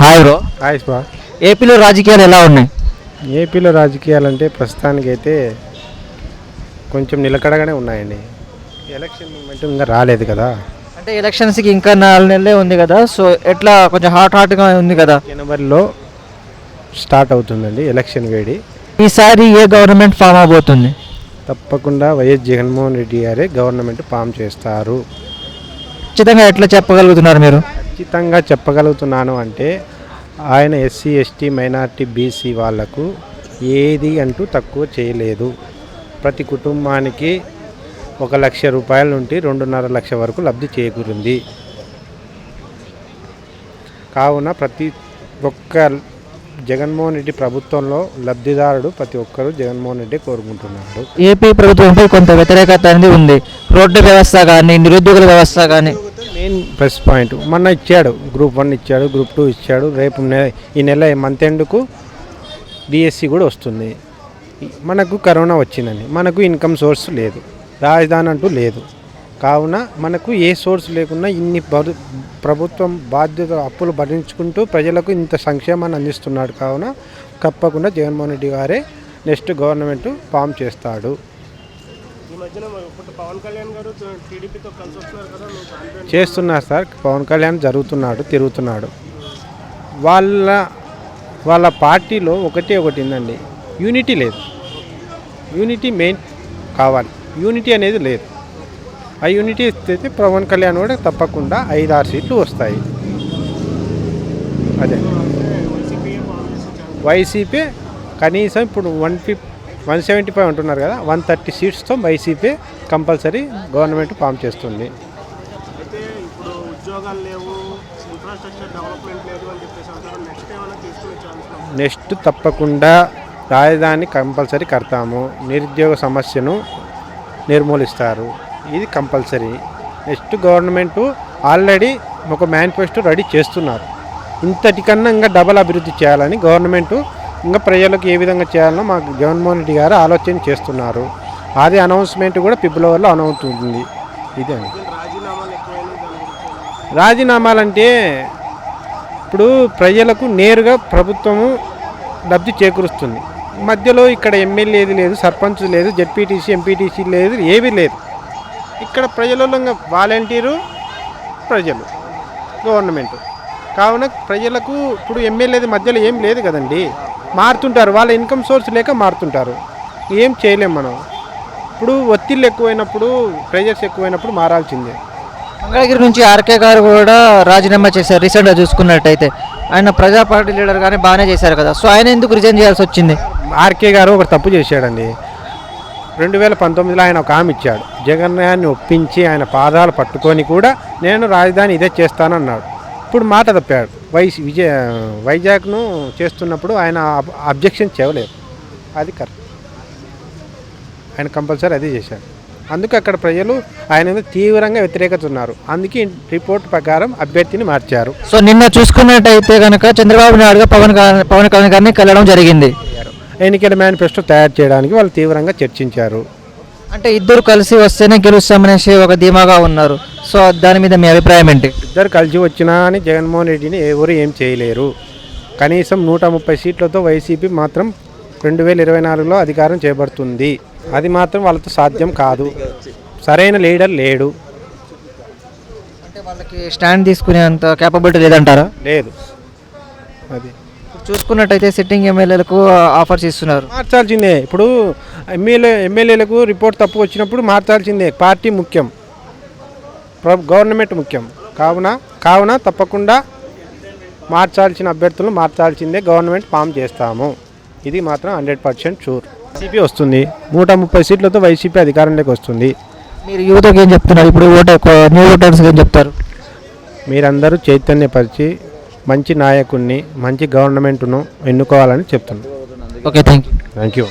Hi bro. Hi బా. ఏపీలో రాజకీయాలు ఎలా ఉన్నాయి? ఏపీలో రాజకీయాలంటే ప్రస్తుతానికైతే కొంచెం నిలకడగానే ఉన్నాయండి. ఎలక్షన్ మూమెంట్ ఇంకా రాలేదు కదా. అంటే ఎలక్షన్స్కి ఇంకా 4 నెలలే ఉంది కదా, సో ఎట్లా కొంచెం హాట్గా ఉంది కదా. జనవరిలో స్టార్ట్ అవుతుందండి ఎలక్షన్ వేడి. ఈసారి ఏ గవర్నమెంట్ ఫామ్ అవబోతుంది? తప్పకుండా వైఎస్ జగన్మోహన్ రెడ్డి గారే గవర్నమెంట్ ఫామ్ చేస్తారు. ఖచ్చితంగా ఎట్లా చెప్పగలుగుతున్నారు మీరు? ఖచ్చితంగా చెప్పగలుగుతున్నాను అంటే ఆయన ఎస్సీ ఎస్టీ మైనార్టీ బీసీ వాళ్లకు ఏది అంటూ తక్కువ చేయలేదు. ప్రతి కుటుంబానికి 1 లక్ష రూపాయల నుండి 2.5 లక్ష వరకు లబ్ధి చేకూరింది. కావున ప్రతి ఒక్క జగన్మోహన్ రెడ్డి ప్రభుత్వంలో లబ్ధిదారుడు ప్రతి ఒక్కరూ జగన్మోహన్ రెడ్డి కోరుకుంటున్నాడు. ఏపీ ప్రభుత్వంపై కొంత వ్యతిరేకత అనేది ఉంది. రోడ్డు వ్యవస్థ కానీ, నిరుద్యోగుల వ్యవస్థ కానీ. మెయిన్ ప్లస్ పాయింట్ మొన్న ఇచ్చాడు, గ్రూప్ 1 ఇచ్చాడు, గ్రూప్ 2 ఇచ్చాడు. రేపు ఈ నెల మంత్ ఎండ్కు డిఎస్సి కూడా వస్తుంది. మనకు కరోనా వచ్చిందని మనకు ఇన్కమ్ సోర్స్ లేదు, రాజధాని అంటూ లేదు. కావున మనకు ఏ సోర్స్ లేకుండా ఇన్ని ప్రభుత్వం బాధ్యత అప్పులు భరించుకుంటూ ప్రజలకు ఇంత సంక్షేమాన్ని అందిస్తున్నాడు. కావున తప్పకుండా జగన్మోహన్ రెడ్డి గారే నెక్స్ట్ గవర్నమెంట్ ఫామ్ చేస్తాడు. చేస్తున్నారు సార్, పవన్ కళ్యాణ్ తిరుగుతున్నాడు. వాళ్ళ పార్టీలో ఒకటి ఉందండి, యూనిటీ లేదు. యూనిటీ మెయిన్ కావాలి, యూనిటీ అనేది లేదు. ఆ యూనిటీ ఇస్తే పవన్ కళ్యాణ్ కూడా తప్పకుండా 5-6 సీట్లు వస్తాయి. అదే వైసీపీ కనీసం ఇప్పుడు 175 అంటున్నారు కదా, 130 సీట్స్తో వైసీపీ కంపల్సరీ గవర్నమెంట్ ఫామ్ చేస్తుంది. నెక్స్ట్ తప్పకుండా రాజధాని కంపల్సరీ కడతాము, నిరుద్యోగ సమస్యను నిర్మూలిస్తారు, ఇది కంపల్సరీ. నెక్స్ట్ గవర్నమెంట్ ఆల్రెడీ ఒక మేనిఫెస్టో రెడీ చేస్తున్నారు. ఇంతటికన్నా ఇంకా డబల్ అభివృద్ధి చేయాలని గవర్నమెంట్ ఇంకా ప్రజలకు ఏ విధంగా చేయాలనో మాకు జగన్మోహన్ రెడ్డి గారు ఆలోచన చేస్తున్నారు. అది అనౌన్స్మెంట్ కూడా ఫిబ్రవరిలో అనౌన్స్ అవుతుంది. ఇదే రాజీనామాలంటే ఇప్పుడు ప్రజలకు నేరుగా ప్రభుత్వము లబ్ధి చేకూరుస్తుంది. మధ్యలో ఇక్కడ ఎమ్మెల్యేది లేదు, సర్పంచ్ లేదు, జెడ్పీటీసీ ఎంపీటీసీ లేదు, ఏమీ లేదు. ఇక్కడ ప్రజలలో వాలంటీరు ప్రజలు గవర్నమెంట్. కావున ప్రజలకు ఇప్పుడు ఎమ్మెల్యేది మధ్యలో ఏం లేదు కదండి, మారుతుంటారు. వాళ్ళ ఇన్కమ్ సోర్స్ లేక మారుతుంటారు. ఏం చేయలేం మనం. ఇప్పుడు ఒత్తిళ్ళు ఎక్కువైనప్పుడు, ప్రెజర్స్ ఎక్కువైనప్పుడు మారాల్సిందే. మంగళగిరి నుంచి ఆర్కే గారు కూడా రాజీనామా చేశారు. రీసెంట్గా చూసుకున్నట్టయితే ఆయన ప్రజా పార్టీ లీడర్ కానీ బాగానే చేశారు కదా, సో ఆయన ఎందుకు రిజైన్ చేయాల్సి వచ్చింది? ఆర్కే గారు ఒక తప్పు చేశాడండి. 2019లో ఆయన ఒక హామీ ఇచ్చాడు. జగన్నాన్ని ఒప్పించి ఆయన పాదాలు పట్టుకొని కూడా నేను రాజధాని ఇదే చేస్తానన్నాడు. ఇప్పుడు మాట తప్పాడు. వైజాగ్ను చేస్తున్నప్పుడు ఆయన అబ్జెక్షన్ చేయలేదు. అది కరెక్ట్, ఆయన కంపల్సరీ అదే చేశాడు. అందుకే అక్కడ ప్రజలు ఆయన మీద తీవ్రంగా వ్యతిరేకత ఉన్నారు. అందుకే రిపోర్ట్ ప్రకారం అభ్యర్థిని మార్చారు. సో నిన్న చూసుకున్నట్టయితే కనుక చంద్రబాబు నాయుడుగా పవన్ కళ్యాణ్ గారిని కలవడం జరిగింది. ఎన్నికల మేనిఫెస్టో తయారు చేయడానికి వాళ్ళు తీవ్రంగా చర్చించారు. అంటే ఇద్దరు కలిసి వస్తేనే గెలుస్తామనేసి ఒక ధీమాగా ఉన్నారు. సో దాని మీద మీ అభిప్రాయం ఏంటి? ఇద్దరు కలిసి వచ్చినా అని జగన్మోహన్ రెడ్డిని ఎవరు ఏం చేయలేరు. కనీసం 130 సీట్లతో వైసీపీ మాత్రం 2024లో అధికారం చేపడుతుంది. అది మాత్రం వాళ్ళతో సాధ్యం కాదు. సరైన లీడర్ లేడు. అంటే వాళ్ళకి స్టాండ్ తీసుకునేంత కేపబిలిటీ లేదంటారా? లేదు. అది చూసుకున్నట్టయితే సిట్టింగ్ ఎమ్మెల్యేలకు ఆఫర్స్ ఇస్తున్నారు. మార్చాల్సిందే. ఇప్పుడు ఎమ్మెల్యేలకు రిపోర్ట్ తప్పు వచ్చినప్పుడు మార్చాల్సిందే. పార్టీ ముఖ్యం, గవర్నమెంట్ ముఖ్యం. కావున తప్పకుండా మార్చాల్సిన అభ్యర్థులను మార్చాల్సిందే. గవర్నమెంట్ ఫామ్ చేస్తాము, ఇది మాత్రం 100% షూర్. వైసీపీ వస్తుంది. 130 సీట్లతో వైసీపీ అధికారంలోకి వస్తుంది. మీరు యువతకు ఏం చెప్తున్నారు? ఇప్పుడు న్యూ ఓటర్స్కి ఏం చెప్తారు? మీరందరూ చైతన్యపరిచి మంచి నాయకుడిని, మంచి గవర్నమెంట్ను ఎన్నుకోవాలని చెప్తున్నాను. Okay, thank you.